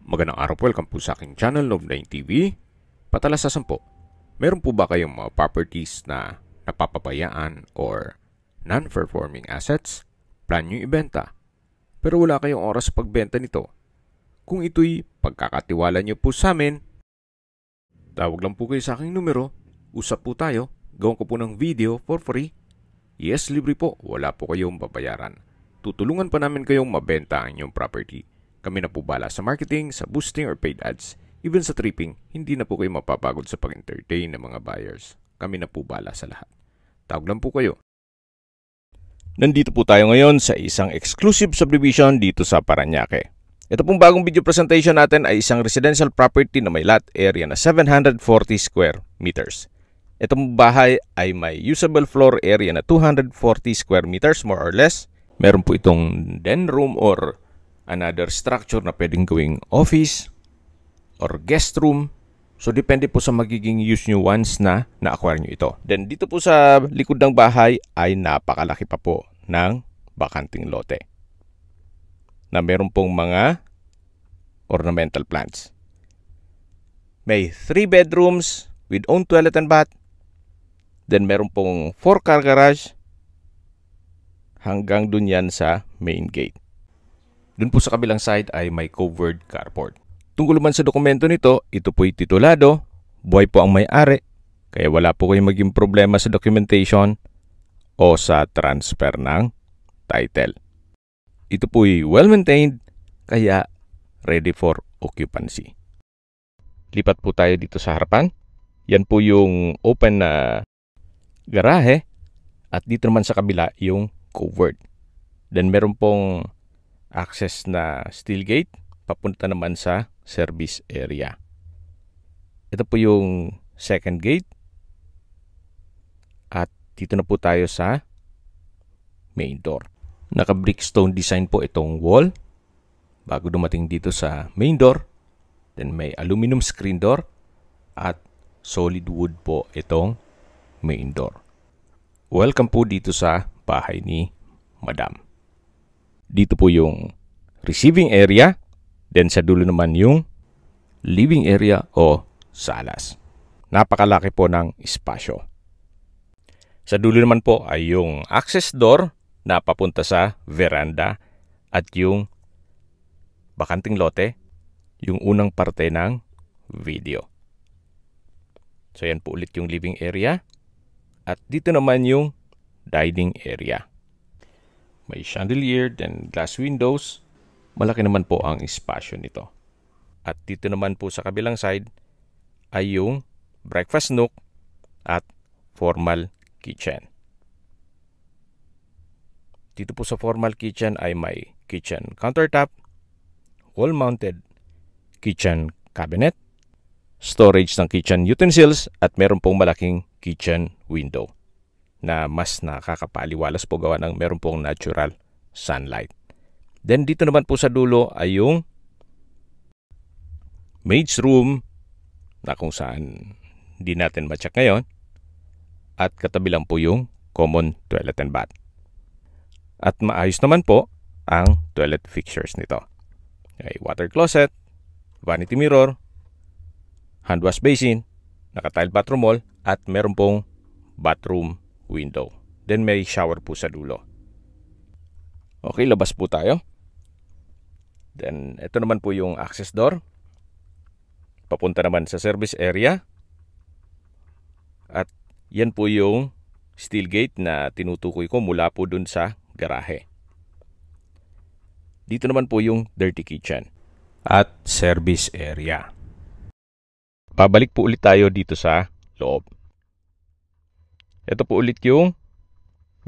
Magandang araw po, welcome po sa aking channel, Noob9 TV. Patalasasan po, meron po ba kayong mga properties na napapabayaan or non-performing assets? Plan nyo ibenta, pero wala kayong oras sa pagbenta nito. Kung ito'y pagkakatiwala nyo po sa amin, tawag lang po kayo sa aking numero, usap po tayo, gawin ko po ng video for free. Yes, libre po, wala po kayong babayaran. Tutulungan pa namin kayong mabenta ang inyong property. Kami na po bala sa marketing, sa boosting or paid ads. Even sa tripping, hindi na po kayo mapapagod sa pag-entertain ng mga buyers. Kami na po bala sa lahat. Tawag lang po kayo. Nandito po tayo ngayon sa isang exclusive subdivision dito sa Parañaque. Ito pong bagong video presentation natin ay isang residential property na may lot area na 740 square meters. Itong bahay ay may usable floor area na 240 square meters more or less. Meron po itong den room or another structure na pwedeng gawing office or guest room. So, depende po sa magiging use nyo once na na-acquire nyo ito. Then, dito po sa likod ng bahay ay napakalaki pa po ng bakanting lote na meron pong mga ornamental plants. May 3 bedrooms with own toilet and bath. Then, meron pong 4 car garage hanggang dun yan sa main gate. Dun po sa kabilang side ay may covered carport. Tungkol naman sa dokumento nito, ito po'y titulado, buhay po ang may-ari, kaya wala po kayong maging problema sa documentation o sa transfer ng title. Ito po'y well-maintained, kaya ready for occupancy. Lipat po tayo dito sa harapan. Yan po yung open na garahe at dito naman sa kabila yung covered. Then meron pong access na steel gate papunta naman sa service area. Ito po yung second gate. At dito na po tayo sa main door. Naka-brickstone design po itong wall bago dumating dito sa main door. Then may aluminum screen door at solid wood po itong main door. Welcome po dito sa bahay ni Madam. Dito po yung receiving area. Then sa dulo naman yung living area o salas. Napakalaki po ng espasyo. Sa dulo naman po ay yung access door na papunta sa veranda at yung bakanting lote, yung unang parte ng video. So yan po ulit yung living area. At dito naman yung dining area. May chandelier, then glass windows. Malaki naman po ang espasyo nito. At dito naman po sa kabilang side ay yung breakfast nook at formal kitchen. Dito po sa formal kitchen ay may kitchen countertop, wall-mounted kitchen cabinet, storage ng kitchen utensils at meron pong malaking kitchen window na mas nakakapaliwalas po gawa ng meron pong natural sunlight. Then dito naman po sa dulo ay yung maid's room na kung saan hindi natin ma-check ngayon at katabi lang po yung common toilet and bath. At maayos naman po ang toilet fixtures nito. May water closet, vanity mirror, hand wash basin, naka-tile bathroom wall at meron pong bathroom window. Then may shower po sa dulo. Okay, labas po tayo. Then, ito naman po yung access door. Papunta naman sa service area. At yan po yung steel gate na tinutukoy ko mula po dun sa garahe. Dito naman po yung dirty kitchen at service area. Pabalik po ulit tayo dito sa loob. Ito po ulit yung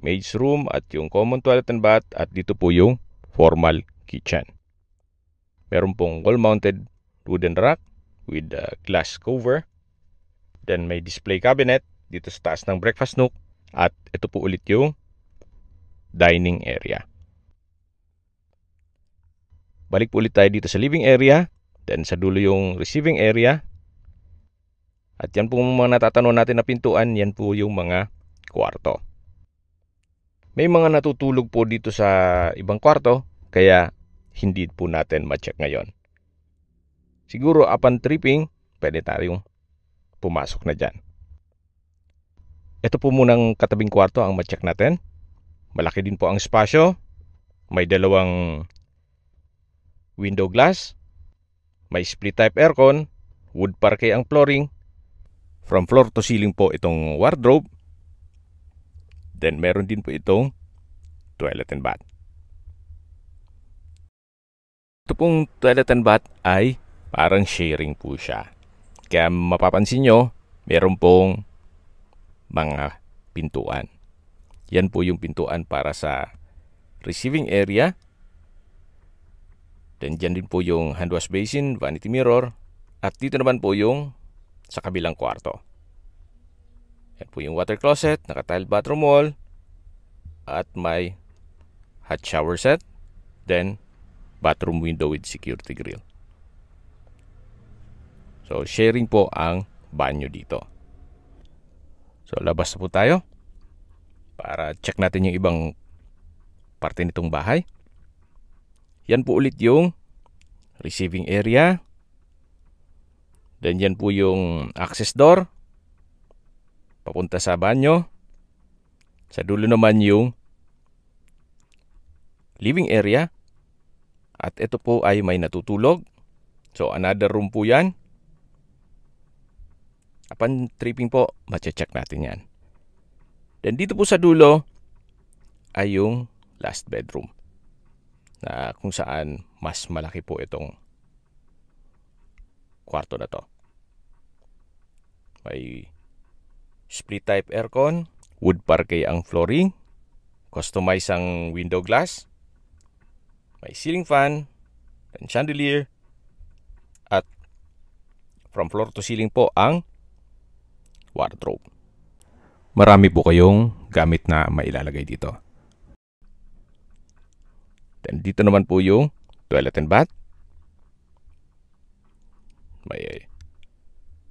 maid's room at yung common toilet and bath at dito po yung formal kitchen. Meron pong wall-mounted wooden rack with glass cover. Then may display cabinet dito sa taas ng breakfast nook at ito po ulit yung dining area. Balik po ulit tayo dito sa living area. Then sa dulo yung receiving area. At yan po mga natatanong natin na pintuan, yan po yung mga kwarto. May mga natutulog po dito sa ibang kwarto, kaya hindi po natin ma-check ngayon. Siguro upon tripping, pwede tayong pumasok na dyan. Ito po munang katabing kwarto ang ma-check natin. Malaki din po ang espasyo. May dalawang window glass. May split type aircon. Wood parquet ang flooring. From floor to ceiling po itong wardrobe. Then meron din po itong toilet and bath. Ito pong toilet and bath ay parang sharing po siya. Kaya mapapansin nyo, meron pong mga pintuan. Yan po yung pintuan para sa receiving area. Then dyan din po yung hand wash basin, vanity mirror. At dito naman po yung sa kabilang kwarto. Yan po yung water closet, naka-tiled bathroom wall. At may hot shower set. Then bathroom window with security grill. So, sharing po ang banyo dito. So, labas na po tayo para check natin yung ibang parte nitong bahay. Yan po ulit yung receiving area. Then, yan po yung access door papunta sa banyo. Sa dulo naman yung living area. At ito po ay may natutulog. So, another room po yan. Upon tripping po, mache-check natin yan. Then dito po sa dulo ay yung last bedroom. Na kung saan mas malaki po itong kwarto na to. May split type aircon. Wood parquet ang flooring. Customize ang window glass. May ceiling fan. Then chandelier. At from floor to ceiling po ang wardrobe. Marami po kayong gamit na mailalagay dito. Then dito naman po yung toilet and bath. May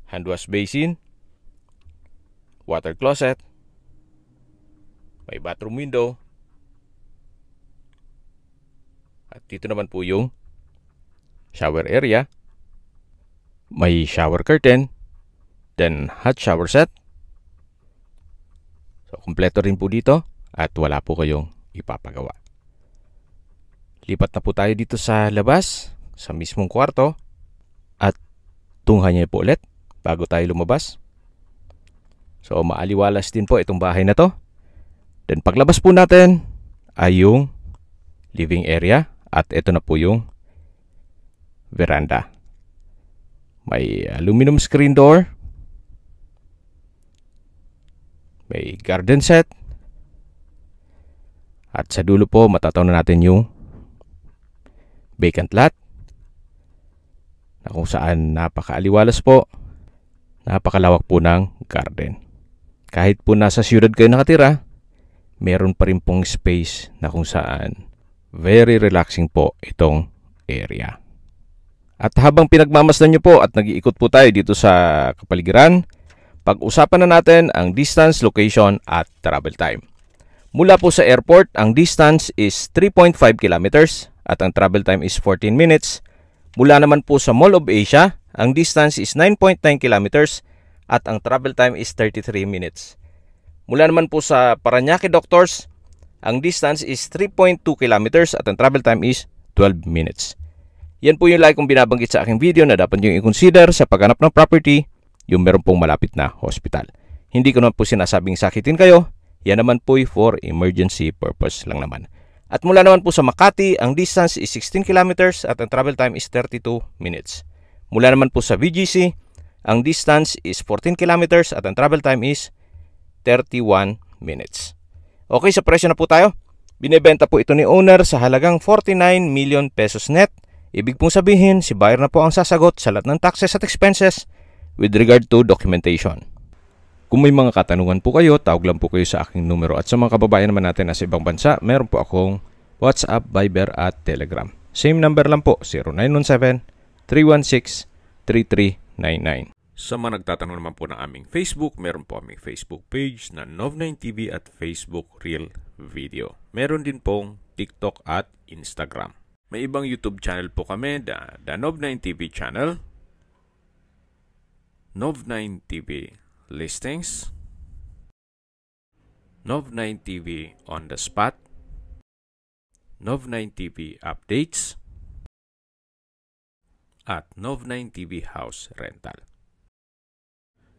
hand wash basin. Water closet. May bathroom window. At dito naman po yung shower area. May shower curtain. Then, hot shower set. So, kumpleto rin po dito at wala po kayong ipapagawa. Lipat na po tayo dito sa labas, sa mismong kwarto. At tunghayan niyo po ulit bago tayo lumabas. So, maaliwalas din po itong bahay na to. Then, paglabas po natin ay yung living area. At ito na po yung veranda. May aluminum screen door. May garden set. At sa dulo po, matataw na natin yung vacant lot. Na kung saan napakaaliwalas po. Napakalawak po ng garden. Kahit po nasa siyudad kayo nakatira, meron pa rin pong space na kung saan very relaxing po itong area. At habang pinagmamasdan nyo po at nag-iikot po tayo dito sa kapaligiran, pag-usapan na natin ang distance, location at travel time. Mula po sa airport, ang distance is 3.5 kilometers at ang travel time is 14 minutes. Mula naman po sa Mall of Asia, ang distance is 9.9 kilometers at ang travel time is 33 minutes. Mula naman po sa Parañaque Doctors, ang distance is 3.2 kilometers at ang travel time is 12 minutes. Yan po yung like kong binabanggit sa aking video na dapat nyo i-consider sa paghanap ng property, yung meron pong malapit na hospital. Hindi ko naman po sinasabing sakitin kayo, yan naman po for emergency purpose lang naman. At mula naman po sa Makati, ang distance is 16 kilometers at ang travel time is 32 minutes. Mula naman po sa VGC, ang distance is 14 kilometers at ang travel time is 31 minutes. Okay, sa presyo na po tayo. Binebenta po ito ni owner sa halagang 49 million pesos net. Ibig pong sabihin, si buyer na po ang sasagot sa lahat ng taxes at expenses with regard to documentation. Kung may mga katanungan po kayo, tawag lang po kayo sa aking numero. At sa mga kababayan naman natin na sa ibang bansa, meron po akong WhatsApp, Viber at Telegram. Same number lang po, 0917-316-3399. Sa mga nagtatanong naman po ng aming Facebook, meron po aming Facebook page na Nov9TV at Facebook Real Video. Meron din pong TikTok at Instagram. May ibang YouTube channel po kami, The Nov9TV channel. Nov9 TV listings, Nov9 TV on the spot, Nov9 TV updates, at Nov9 TV house rental.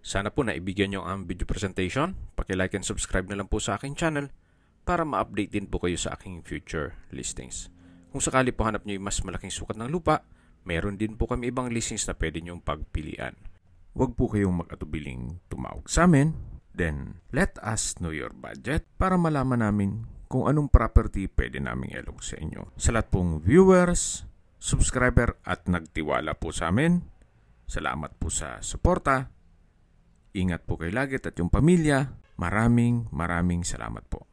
Sana po naibigyan nyo ang video presentation. Paki-like and subscribe na lang po sa aking channel para ma-update din po kayo sa aking future listings. Kung sakali po hanap nyo yung mas malaking sukat ng lupa, meron din po kami ibang listings na pwede nyong pagpilian. Huwag po kayong mag-atubiling tumawag sa amin. Then, let us know your budget para malaman namin kung anong property pwede naming ilog sa inyo. Sa lahat pong viewers, subscriber at nagtiwala po sa amin, salamat po sa suporta. Ingat po kayo lagi at yung pamilya. Maraming salamat po.